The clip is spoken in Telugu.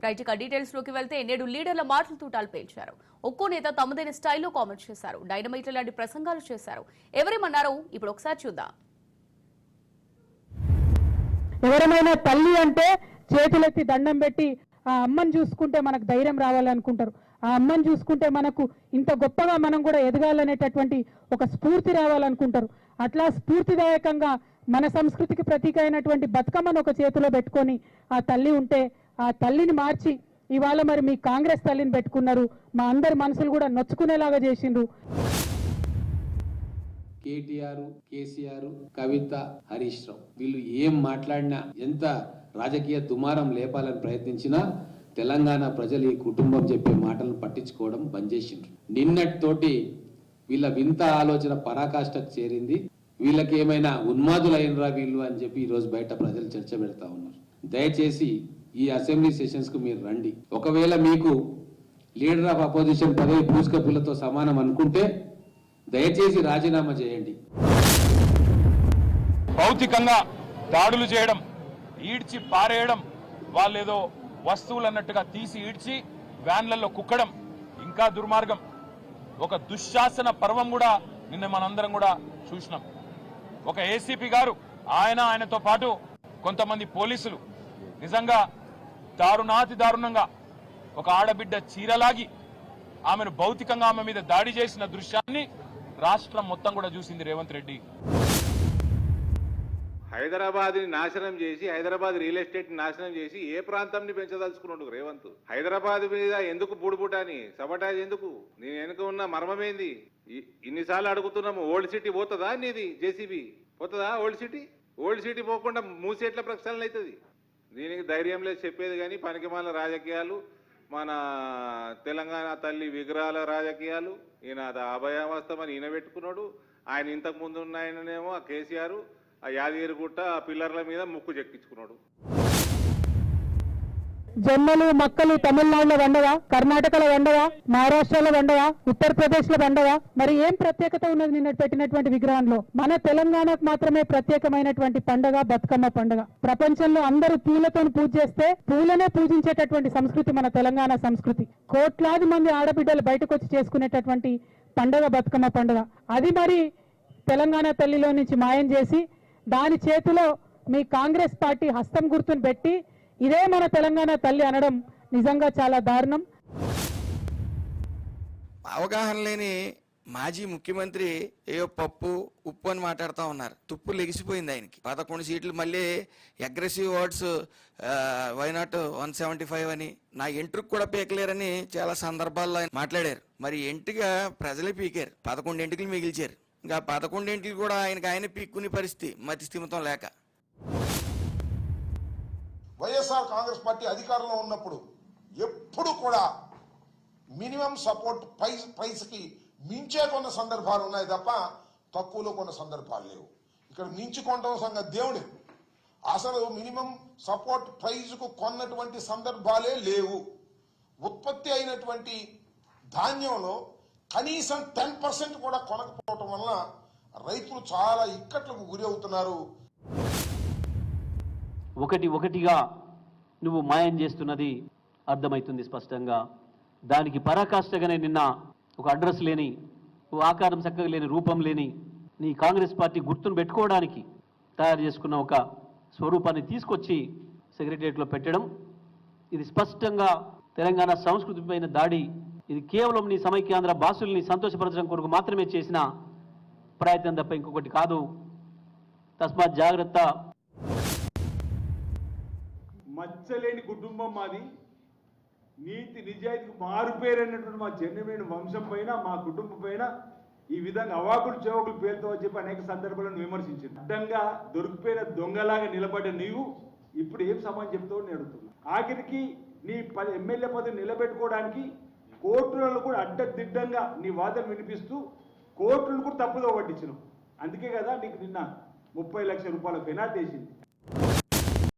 రైట్ ఇక డీటెయిల్స్ లోకి వెళ్తే నేడు లీడర్ల మాటల తూటాలు పేల్చారు. ఒక్కో నేత తమదైన స్టైల్లో కామెంట్ చేశారు. డైనమైట్ లాంటి ప్రసంగాలు చేశారు. ఎవరేమన్నారో ఇప్పుడు ఒకసారి చూద్దాం. ఎవరైనా తల్లి అంటే చేతులెత్తి దండం పెట్టి ఆ అమ్మని చూసుకుంటే మనకు ధైర్యం రావాలనుకుంటారు. ఆ అమ్మని చూసుకుంటే మనకు ఇంత గొప్పగా మనం కూడా ఎదగాలనేటటువంటి ఒక స్ఫూర్తి రావాలనుకుంటారు. అట్లా స్ఫూర్తిదాయకంగా మన సంస్కృతికి ప్రతీక అయినటువంటి బతుకమ్మను ఒక చేతిలో పెట్టుకొని ఆ తల్లి ఉంటే ఆ తల్లిని మార్చి ఇవాళ మరి మీ కాంగ్రెస్ తల్లిని పెట్టుకున్నారు. మా అందరి మనసులు కూడా నొచ్చుకునేలాగా చేసిండ్రు. కేటీఆర్, కేసీఆర్, కవిత, హరీష్ రావు వీళ్ళు ఏం మాట్లాడినా, ఎంత రాజకీయ దుమారం లేపాలని ప్రయత్నించినా తెలంగాణ ప్రజలు ఈ కుటుంబం చెప్పే మాటలను పట్టించుకోవడం బంద్ చేసిండ్రు. నిన్నటితోటి వీళ్ళ వింత ఆలోచన పరాకాష్ఠకు చేరింది. వీళ్ళకి ఏమైనా ఉన్మాదులైనరా వీళ్ళు అని చెప్పి ఈరోజు బయట ప్రజలు చర్చ పెడతా ఉన్నారు. దయచేసి ఈ అసెంబ్లీ సెషన్స్ కు మీరు రండి. ఒకవేళ మీకు లీడర్ ఆఫ్ అపోజిషన్ పదవి పూసుక పుల్లతో సమానం అనుకుంటే దయచేసి రాజీనామా చేయండి. భౌతికంగా దాడులు చేయడం, ఈడ్చి పారేయడం, వాళ్ళేదో వస్తువులు అన్నట్టుగా తీసి ఈడ్చి వ్యాన్లలో కుక్కడం ఇంకా దుర్మార్గం. ఒక దుశ్శాసన పర్వం కూడా నిన్న మనందరం కూడా చూసినాం. ఒక ఏసీపీ గారు, ఆయనతో పాటు కొంతమంది పోలీసులు నిజంగా దారుణాతి దారుణంగా ఒక ఆడబిడ్డ చీరలాగి ఆమెను భౌతికంగా ఆమె మీద దాడి చేసిన దృశ్యాన్ని రాష్ట్రం మొత్తం కూడా చూసింది రేవంత్ రెడ్డి. హైదరాబాద్ని నాశనం చేసి, హైదరాబాద్ రియల్ ఎస్టేట్ నాశనం చేసి ఏ ప్రాంతంని పెంచదలుచుకున్నాడు రేవంత్? హైదరాబాద్ మీద ఎందుకు బుడుబుటాని సబటాజ్ ఎందుకు? నేను వెనుక ఉన్న మర్మమేంది? ఇన్నిసార్లు అడుగుతున్నాము. ఓల్డ్ సిటీ పోతుందా? నీది జేసీబీ పోతుందా? ఓల్డ్ సిటీ పోకుండా మూసేట్ల ప్రక్షాళన అవుతుంది. దీనికి ధైర్యం లేదు చెప్పేది. కానీ పనికిమాల రాజకీయాలు, మన తెలంగాణ తల్లి విగ్రహాల రాజకీయాలు, ఈయన అభయావస్థమని ఈయన పెట్టుకున్నాడు. ఆయన ఇంతకు ముందు ఉన్న ఆయననేమో ఆ కేసీఆర్ ఆ యాదగిరిగుట్ట ఆ పిల్లర్ల మీద ముక్కు చెక్కించుకున్నాడు. జొన్నలు మక్కలు తమిళనాడులో వండవా, కర్ణాటకలో వండవా, మహారాష్ట్రలో వండవా, ఉత్తరప్రదేశ్ లో వండవా? మరి ఏం ప్రత్యేకత ఉన్నది నిన్న పెట్టినటువంటి విగ్రహంలో? మన తెలంగాణకు మాత్రమే ప్రత్యేకమైనటువంటి పండుగ బతుకమ్మ పండుగ. ప్రపంచంలో అందరూ పూలతో పూజ చేస్తే పూలనే పూజించేటటువంటి సంస్కృతి మన తెలంగాణ సంస్కృతి. కోట్లాది మంది ఆడబిడ్డలు బయటకు వచ్చి చేసుకునేటటువంటి పండుగ బతుకమ్మ పండుగ. అది మరి తెలంగాణ తల్లిలో నుంచి మాయం చేసి దాని చేతిలో మీ కాంగ్రెస్ పార్టీ హస్తం గుర్తును పెట్టి ఇదే మన తెలంగాణ తల్లి అనడం నిజంగా చాలా దారుణం. అవగాహన లేని మాజీ ముఖ్యమంత్రి ఏయో పప్పు ఉప్పు అని మాట్లాడుతూ ఉన్నారు. తుప్పు లెగిసిపోయింది ఆయనకి. 11 సీట్లు మళ్ళీ అగ్రెసివ్ వర్డ్స్ వైనాట్ 175 అని, నా ఎంట్రుకు కూడా పీకలేరని చాలా సందర్భాల్లో ఆయన మాట్లాడారు. మరి ఎంటుగా ప్రజలే పీకారు, 11 ఎంటుకలు మిగిల్చారు. ఇంకా 11 ఎంటుకలు కూడా ఆయన పీక్కునే పరిస్థితి, మతి స్థిమితం లేక. వైఎస్ఆర్ కాంగ్రెస్ పార్టీ అధికారంలో ఉన్నప్పుడు ఎప్పుడు కూడా మినిమం సపోర్ట్ ప్రైస్కి మించే కొన్ని సందర్భాలు ఉన్నాయి తప్ప తక్కువలో కొన్ని సందర్భాలు లేవు. ఇక్కడ మించి కొనడం సంగతి దేవుడు. అసలు మినిమం సపోర్ట్ ప్రైజ్కు కొన్నటువంటి సందర్భాలే లేవు. ఉత్పత్తి అయినటువంటి ధాన్యంలో కనీసం 10% కూడా కొనకపోవటం వలన రైతులు చాలా ఇక్కట్లకు గురి అవుతున్నారు. ఒకటిగా నువ్వు మాయం చేస్తున్నది అర్థమవుతుంది స్పష్టంగా. దానికి పరాకాష్ఠగానే నిన్న ఒక అడ్రస్ లేని, ఆకారం చక్కగా లేని, రూపం లేని నీ కాంగ్రెస్ పార్టీ గుర్తును పెట్టుకోవడానికి తయారు చేసుకున్న ఒక స్వరూపాన్ని తీసుకొచ్చి సెక్రటరియట్లో పెట్టడం, ఇది స్పష్టంగా తెలంగాణ సంస్కృతి పైన దాడి. ఇది కేవలం నీ సమైక్యాంధ్ర భాషల్ని సంతోషపరచడం కొరకు మాత్రమే చేసిన ప్రయత్నం తప్ప ఇంకొకటి కాదు. తస్మాత్ జాగ్రత్త. మచ్చలేని కుటుంబం మాది. నీతి నిజాయితీకి మారుపేరైనటువంటి మా జన్మమైన వంశం పైన, మా కుటుంబం పైన ఈ విధంగా అవాకులు చెవకులు పేరుతావని చెప్పి అనేక సందర్భాలను విమర్శించింది. అడ్డంగా దొరికిపోయిన దొంగలాగా నిలబడ్డ నీవు ఇప్పుడు ఏం సమాధానం చెప్తావు అని అడుగుతున్నా. ఆఖరికి నీ ఎమ్మెల్యే పదవి నిలబెట్టుకోవడానికి కోర్టులను కూడా అడ్డదిడ్డంగా నీ వాదన వినిపిస్తూ కోర్టులను కూడా తప్పుదో పట్టించినావు. అందుకే కదా నీకు నిన్న 30 లక్షల రూపాయల పెనాల్టీ వేసింది.